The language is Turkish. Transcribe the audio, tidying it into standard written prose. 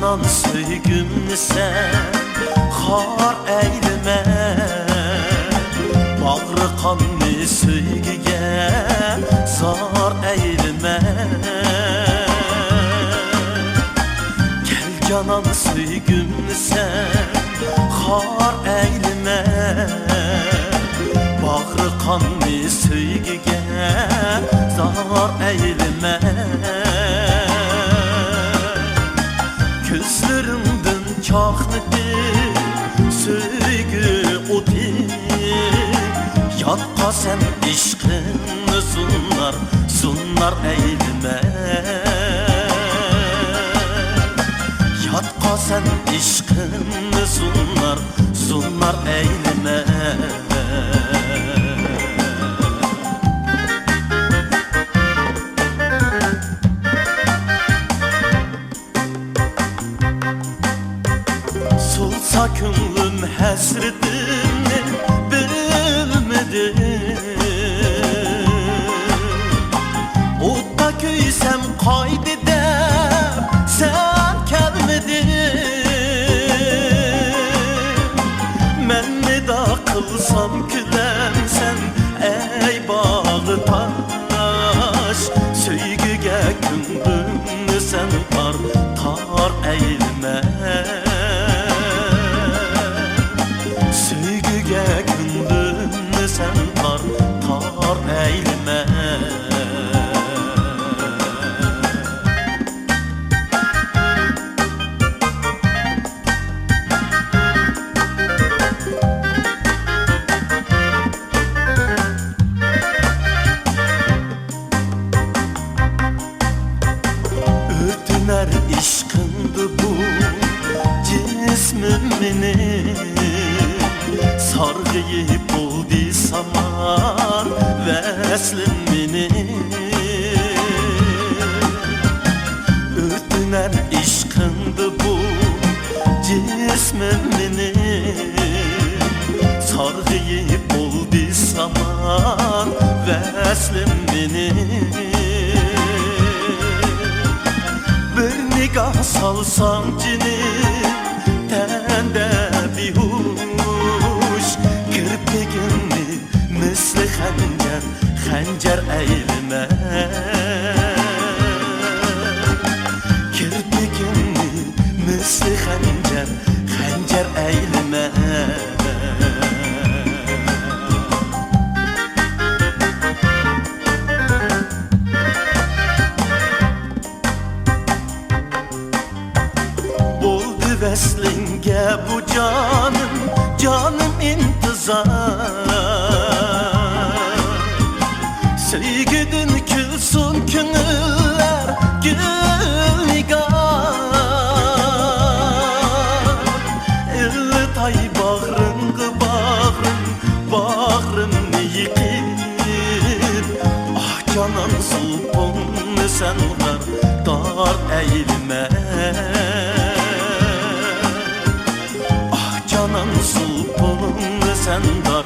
canan söygümlü sen har eyleme, bağrı kanlı söygüge zar eyleme. Gel canan söygümlü sen har eyleme, bağrı kanlı söygüge zar eyleme. Gözlerimden çaklıdı söygü oti, yatqa sen işqinni zunlar, zunlar eyleme. Yatqa sen işqinni zunlar, zunlar eyleme. Solsa könlüm həsretini bilmedi, Odda köysem kaydeder sen gelmedin. Men ne da kılsam külem sen ey bağı taş, söygüge kündüm sen tar, tar eyleme. Söygüge kündüm sen tar, tar eyleme. Örtüner işkındı bu cismim benim, sargıyı buldu saman veslim benim. Örtüner işkındı bu cismim benim, sargıyı buldu saman veslim benim. Bir nigah salsam cinim tende bir huş, kirpigimni misli xanjar, xanjar eyleme. Kirpigimni misli xanjar, xanjar eyleme. Veslinge bu canım, canım intizar. Söygüdün külsün künüller, gül nigar. İllitay bağrın bağrın, bağrını yıkır. Ah canan sulpun sen dar eyleme. Canan sulpun sen dar,